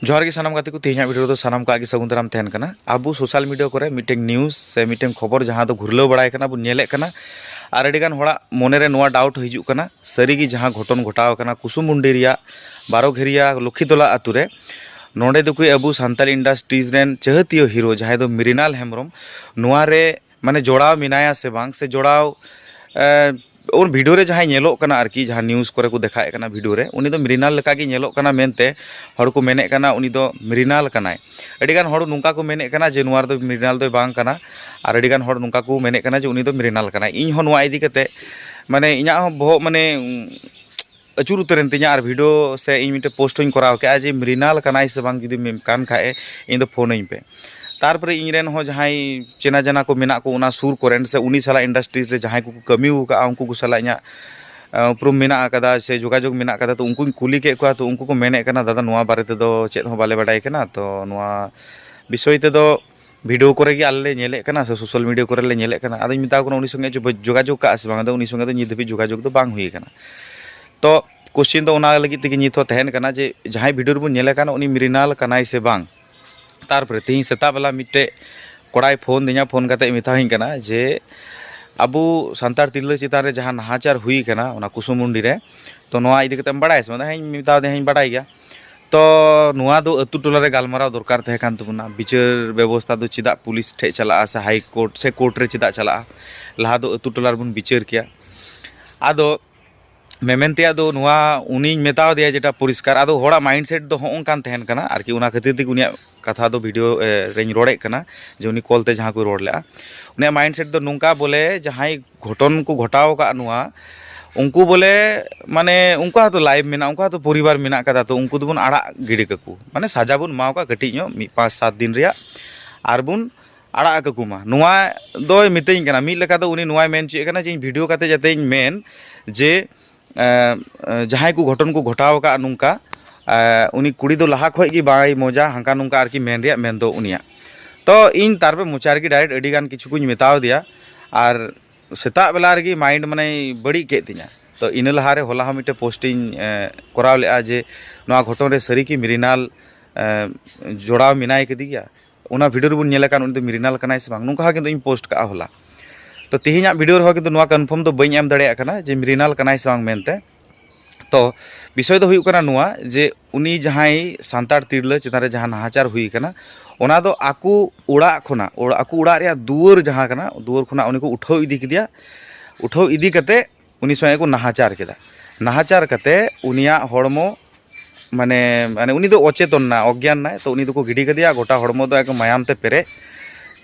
जोहार गे सानाम गाते को तेज वीडियो तो सानाम का आगे सगुन दाराम तहन कना आबू सोशल मीडिया करे मीटिंग न्यूज़ से मीटिंग खबर जहां दो घुरलो बड़ाय कना बुन नेले कना आर अडिगान होड़ा मोने रे नोआ डाउट हिजू कना सरी गी जहां घटन घटाव कना कुसुमुंडी रिया बारो घेरिया लक्ष्मीतला आतु रे नोडे दो कोई अबू सान्ताल इंडस्ट्रीज रेन चहतियो हीरो जहां दो मृणाल हेम्ब्रम नोआ रे माने जोड़ाव मिनाया से बांग से जोड़ाव उन वीडियो रे जहां नेलो कना आरकी जहां न्यूज़ करे को देखाए कना वीडियो रे उनी दो मृणाल लेका गे नेलो कना मेनते हड़ को मेने कना उनी दो मृणाल कनाय अडिगान हड़ नुंका को मेने कना जे नुआर दो मृणाल दो बांग कना आर अडिगान हड़ नुंका को मेने कना जे उनी दो मृणाल कनाय इन हो नुआ इदी कते माने इना हो बहु माने अचूर उतरन तिना आर वीडियो से इन मिटे पोस्ट हों कराव के जे मृणाल कनाय से बांग जुदी कान खाए इन दो फोन इन पे तारपरे इनरेन हो जहां चेना जना को मेना को उना सुर कोरेन से उनी साला इंडस्ट्रीज रे जहां को कमी का उनको को साला इना उपरुम मेना कदा से जोगाजोग मेना कदा तो उनको कुली के को तो उनको को मेने कना दादा नुआ बारे ते दो चेत हो बाले बाडाय कना तो नुआ विषय ते दो वीडियो करे गे आले नेले कना से सोशल मीडिया करे ले नेले कना आदि मिता को उनी संगे जोगाजोग का आसे बांग दो उनी संगे तो निधबी जोगाजोग तो बांग हुई कना तो क्वेश्चन तो उना लगी ते निथो तहन कना जे जहां वीडियो रे बन नेले कना उनी मृणाल कनाय से बांग तारपरे तीन सेता बेला मिट्टे कोड़ाई फोन दिना फोन करते मिताही कना जे अबू सान्तार तिरला चितान रे जहां नाहाचार हुई कना उना कुसुमुंडी रे तो नोआ इदी कते बड़ाय से हें मिता दे हें बड़ाय गया तो नोआ दो अतु टोला रे गालमाराव दरकार तहे कान तबुना विचार व्यवस्था दो चिदा पुलिस ठे चला से हाई कोर्ट से कोर्ट रे चिदा चला लहा दो अतु टोला रे बुन विचार किया आदो मेमेनते दो नुआ उनी मेताव दिया जेटा परिष्कार आदो होड़ा माइंडसेट दो हों कान तहन कना आरकी उना खातिर ती उनिया कथा दो वीडियो रेन रोड़े कना जे उनी कॉल ते जहां को रोड़ लेआ उनिया माइंडसेट दो नुंका बोले जहां घटन को घटाव का नुआ उनको बोले माने उनका तो लाइव मेना उनका तो परिवार मेना कदा तो उनको दोबन आड़ा गिड़ी ककु माने साजा बुन माव का कटी नो 5-7 दिन रिया आर बुन आड़ा ककुमा नुआ दो मितेኝ कना मी लेका दो उनी नुआ मेन चे कना जे वीडियो काते जाते मेन जे जहां को घटन को घटाव का नुंका उनी कुड़ी दो लहा खय की बाय मजा हांका नुंका आरकी मेन रिया मेन दो उनिया तो इन तारपे मुचार की डायरेक्ट अडी गान किछु कुछ मेताव दिया आर सेता बेला रगी माइंड माने बड़ी के तिना तो इन लहा रे होला मिटे पोस्टिंग कराव लेआ जे नोआ घटन रे सरी की मृणाल जोड़ाव मिनाय कदी गया उना वीडियो बुन नेला कान उनी दो मृणाल कनाय से बांग नुंका किंतु इन पोस्ट का होला तो तेहिना वीडियो रे किंतु नोआ कन्फर्म तो बई एम दाड़े कना जे मृणाल कनाय से बांग मेनते तो विषय दो हुई कना नुआ जे उनी जहां सान्तार तिरला चितान रे जहां नाहाचार हुई कना ओना दो आकु उड़ा खना आकु उड़ा रे दुवर जहां कना दुवर खना उनी को उठाव इदी किदिया उठाव इदी कते उनी संगे को नाहाचार कते उनिया हड़मो माने माने उनी दो अचेतन ना अज्ञान ना तो उनी दो को गिडी कदिया गोटा हड़मो दो एक मायाम ते पेरे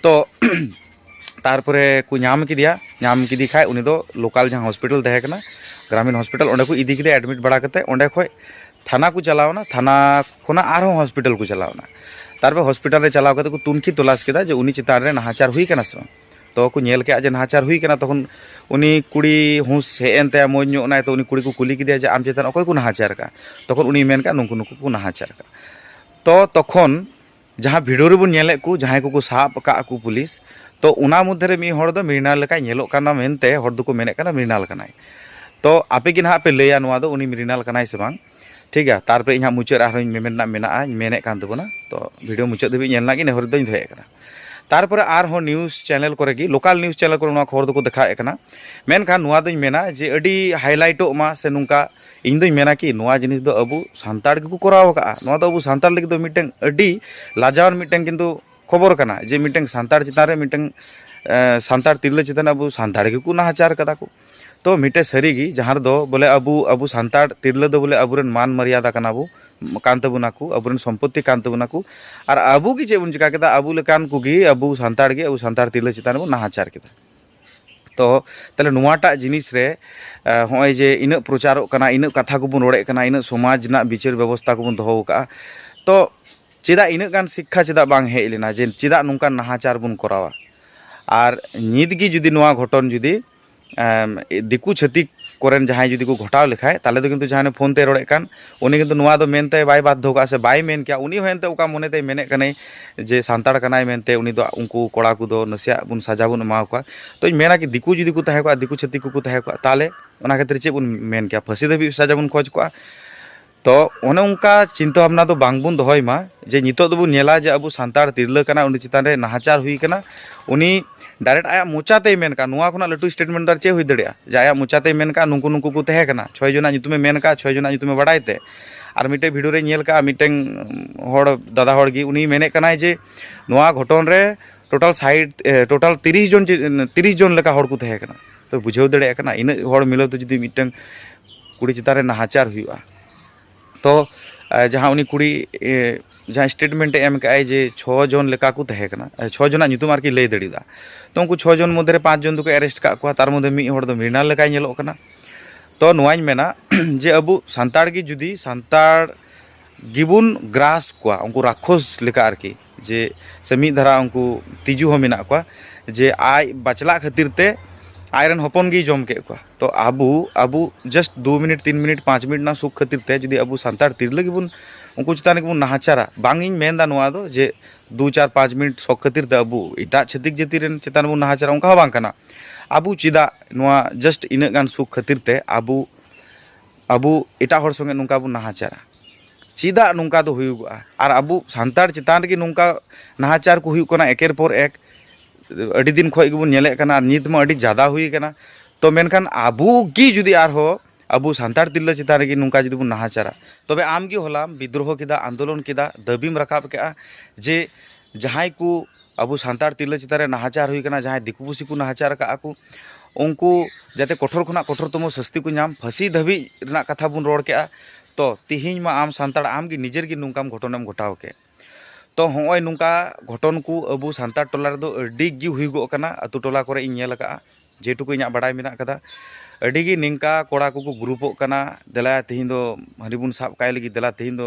तो तारपरे को नाम किदी खाय उनी दो लोकल जहां हॉस्पिटल तहे कना ग्रामीण हॉस्पिटल ओंडे को इदी किदे एडमिट बड़ा करते ओंडे खय थाना को चलावना थाना खोना आरो हॉस्पिटल को चलावना तारपे हॉस्पिटल रे चलाव करते को तुनखी तलाश केदा जे उनी चितान रे नाहाचार हुई कना से तो को नेल के जे नाहाचार हुई कना तखन उनी कुड़ी हुस हेएनते मोज ᱧᱚᱜ नाय तो उनी कुड़ी को कुली किदे जे आम चितान अकय को नाहाचार का तखन उनी मेन का नुंकु नुकु को नाहाचार का तो तखन जहां वीडियो रे बुन नेले को जहां को साब का को पुलिस तो उना मध्य रे मी हड़ दो मृणाल लेका नेलो काना मेनते हड़ दो को मेने काना मृणाल कनाय तो आपे कि ना पे लैया नुआ दो उनी मृणाल कनाय से बांग ठीक है तारपरे इहा मुचार आरों मेमेना मेना मेने कान तबना तो वीडियो मुचार देबी नेलना कि नेहर दोኝ धोय कना तारपरे आर हो न्यूज़ चैनल करे की लोकल न्यूज़ चैनल को नुआ खबर दो को देखाए कना मेनखान नुआ दोኝ मेना जे अडी हाईलाइटो मा से नुंका इन दोኝ मेना कि नुआ जिनिस दो अबु सान्ताड़ के को कराव का नुआ दो अबु सान्ताड़ लगी दो मिटें अडी लाजावन मिटें किंतु खबर कना जे मिटें सान्ताड़ चितान रे मिटें सान्ताड़ तिरला चितान अबु सान्ताड़ के को नाहाचार कदा को तो मिटे सरीगी जहां दो बोले अबु सान्ताड़ तिरला दो बोले अबुरन मान मर्यादा कना बु कांतबुना को अबुरन सम्पत्ति कांतबुना को और अबु की चे बुन चिका केदा अबु लेकान कुगी अबु सान्ताड़ तिरला चितान बु नाहाचार केदा तो तले नुआटा जिनिस रे होय जे इन प्रचार कना इन कथा को बुन रोड़े कना इन समाज ना विचार व्यवस्था को बुन दोहो का तो चिदा इन गान शिक्षा चिदा बांग हेज लेना जे चिदा नुंका नाहाचार बुन करावा और निदगी जुदी नुआ घटन जुदी दिकु छतिक कोरेन जहां जुदी को घटाव लिखाय ताले तो किंतु जहां फोन ते रोड़े कान उनी किंतु नुआ दो मेनते बाय बाध्य का से बाय मेन क्या उनी हेनते उका मोनेते मेने कने जे सान्ताड़ कनाय मेनते उनी दो उनको कोड़ा को दो नसिया बुन साजा बुन माव का तो मेना कि दिकु जुदी को तहे को दिकु छतिक को तहे को ताले ओना खातिर चे बुन मेन क्या फसी देबी साजा बुन खोज को तो ओने उनका चिंता भावना तो बांगबुन दोहय मा जे नितो दो नेला जे अब सानतार तिरला कना उनी चितान रे नाहाचार हुई कना उनी डायरेक्ट आया मोचाते मेन का नुआ खुना लटू स्टेटमेंट दर चे हुई दड़िया जे आया मोचाते मेन का नुंकु नुंकु को तहे कना 6 जना नितुमे मेन का 6 जना नितुमे बड़ाइते और मिटे भिडियो रे नेल का मिटें हड़ दादा हड़ गी उनी मेने कनाय जे नुआ घटन रे टोटल साइड टोटल 30 जन लेका हड़ को तहे कना तो बुझाव दड़िया कना इन हड़ मिलो तो जदी मिटें कुड़ी चितान रे नाहाचार हुआ तो जहाँ उनी कुड़ी जहाँ स्टेटमेंट एम का जे 6 जन लेका को तहे कना 6 जना नितुम आरकी लय दड़ीदा तो उनको 6 जन मध्य 5 जन को अरेस्ट का को तार मध्य मी हड़ दो मृणाल लेकाय नेलोग कना तो नुआኝ मेना जे अबु सानतार गी जुदी सानतार गिबुन ग्रास को उनको राक्षस लेका आरकी जे से मी धारा उनको तिजु हो मेना को जे आय बचला खातिर ते आयरन हपन गी जम के को तो Abu just 2 minute 3 minute 5 minute ना सुख खातिर ते जुदी अबु सानतार तिरले गिबुन उनको चितान गिबुन नाहाचारा बांगिñ मेनदा नुआ दो जे 2 4 5 मिनट सुख खातिर ते अबु इटा छतिक जति रेन चितान बु नाहाचारा उनका हो बांग कना अबु चिदा नुआ जस्ट इना गान सुख खातिर ते अबु इटा हर संगे नुंका बु नाहाचारा चिदा नुंका दो हुयुगा और अबु सानतार चितान गे नुंका नाहाचार को हुयुग कना एकेर पर एक अड़ी दिन खय गेबुन नेले कना नित मा अड़ी ज्यादा हुई कना तो मेनखान अबु गी जुदी आर हो अबु सानतार तिरला चितान गे नुंका जुदी बु नाहाचारा तबे आम गी होलाम विद्रोह किदा आंदोलन किदा दाबीम रखाब के जे जहां को अबु सानतार तिरला चितान रे नाहाचार हुई कना जहां दिकु पुसी को नाहाचार का को उनको जाते कठोर खुना कठोरतम शास्ति को नाम फांसी धाबी रना कथा बुन रोड़ के तो तिहिñ मा आम सानतार आम गी निजेर गी नुंकाम घटनाम घटाव के तो होय नुंका घटन को अबु सानतार टोला रे दो अडी गी हुईगो कना अतु टोला करे इन नेल का जेटुकु इना बड़ाय मेना कदा अडी गी निंका कोड़ा को ग्रुपो कना देला तिहिñ दो हरिबुन साब काय लगी देला तिहिñ दो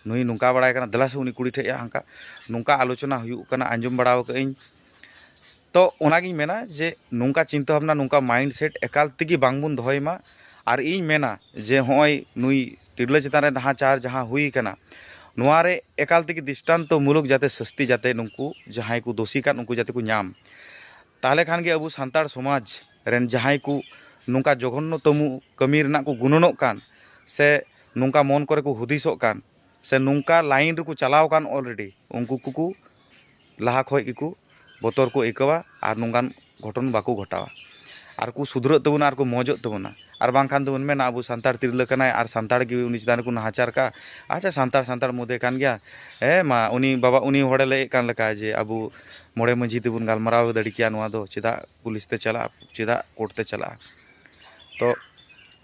नुई नुंका बड़ाय कना देला से उनी कुड़ी ठे हांका नुंका आलोचना हुई कना आंजम बड़ाव के इन तो ओनागिñ मेना जे नुंका चिंता भावना नुंका माइंड सेट एकाल तिगी बांगबुन दोहय मा और इन मेना जे होय नुई तिरला चितान रे नाहाचार जहां हुई कना नुआरे एकाल तिगी दृष्टांत मूलक जाते सस्ती जाते नुंकु जहां को दोषी कान उनको जाते को नाम ताहले खान गे अबु सानतार समाज रेन जहां को नुंका जघन्य तमु कमी रना को गुणनोग कान से नुंका मन करे को हुदिसोग कान से नुंका लाइन रे को चलाव कान ऑलरेडी उनको को लाहा खय गिको बतर को इकवा और नुंगान घटन बाको घटावा और को सुधर तबना और को मौजो तबना और बांखान तो उनमें अबु सानतार तिरला कनाय और सानतार गे उनी चितान को नाहाचार का अच्छा सानतार सानतार मुदे कान गया ए मा उनी बाबा उनी होड़े ले कान लका जे अबु मोड़े मजी तेबुन गालमाराव दड़ी किया नुआ दो चिदा पुलिस ते चला चिदा कोर्ट ते चला तो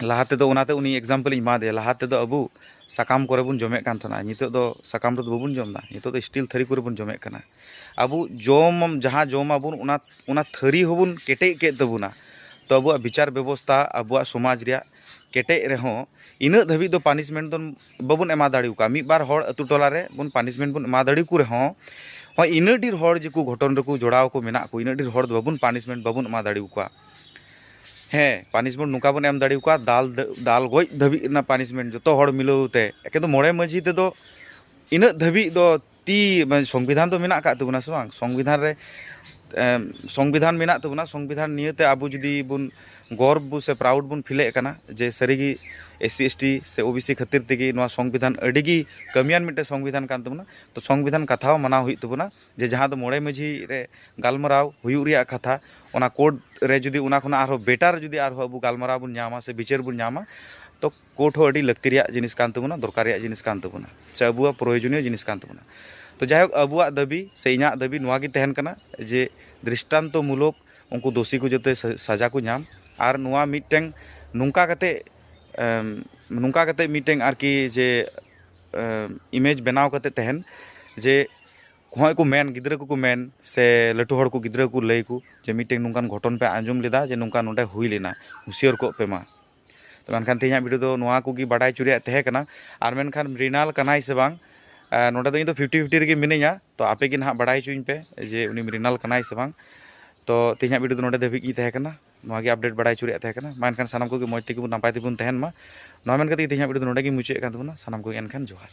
लाहाते दो उनाते उनी एग्जाम्पल इन मा दे लाहाते दो अबु साकाम करे बुन जमे कान थना नितो दो साकाम तो बबुन जमदा नितो दो स्टील थरी करे बुन जमे कना अबु जम जहां जम आबुन उना थरी होबुन केटे के तबुना तो अबुआ विचार व्यवस्था अबुआ समाज रिया केटे रहो इना धाबी दो पनिशमेंट दो बबुन एमा दाड़ी का मिद बार हड़ अतु टोला रे बुन पनिशमेंट बुन एमा दाड़ी को रहो हो इना डीर हड़ जे को घटन रे को जोड़ाव को मेना को इना डीर हड़ दो बबुन पनिशमेंट बबुन एमा दाड़ी का हे पनिशमेंट नुका बन एम दाड़ी का दाल गज धाबी ना पनिशमेंट जो तो हड़ मिलौते एके तो मोड़े मजी ते दो इना धाबी दो ती संविधान तो मेना का तबुना से बांग संविधान रे संविधान मेना तबुना संविधान नियते आबु जुदी बुन गर्व से प्राउड बुन फिले कना जे सरीगी एससी एसटी से ओबीसी खातिर तेगी नवा संविधान अडिगी कमियान मिटे संविधान कान तबुना तो संविधान कथा माना हुई तबुना जे जहां दो मोड़े मजी रे गालमराव हुयु रिया कथा ओना कोर्ट रे जुदी ओना खना आरो बेटर जुदी आरो अबु गालमराव बुन न्यामा से विचार बुन न्यामा तो कोर्ट हो अडी लक्ति रिया जिनिस कान तबुना दरकार रिया जिनिस कान तबुना से अबुआ प्रयोजनीय जिनिस कान तबुना तो जायक अबुआ दाबी से इना दाबी नुआ गी तहन कना जे दृष्टांत मूलक उनको दोषी को जते सजा को नाम और नुआ मिटेंग नुंका कते मिटेंग आरकी जे इमेज बनाव कते तहन जे होय को मेन गिद्रा को मेन से लटू हड़ को गिद्रा को लय को जे मिटेंग नुंकान घटन पे आंजम लेदा जे नुंका नोडे हुई लेना हुसियर को पे मा तो मेनखान तेया वीडियो दो नुआ को गी बाडाय चुरिया तहे कना और मेनखान मृणाल कनाय से बांग नोडे दो इन 50-50 रेगे मिनेया तो आपे गी ना बाडाय चुइन पे जे उनी मृणाल कनाय से बांग तो तेया वीडियो नोडे धाबी गी तहे कना नुआ गी अपडेट बाडाय चुरिया तहे कना मेनखान सानाम को गी मौज तेगी नापाय तेबुन तहन मा नुआ मेन कते तेया वीडियो नोडे गी मुचे कान तबुना सानाम को एनखान जोहार।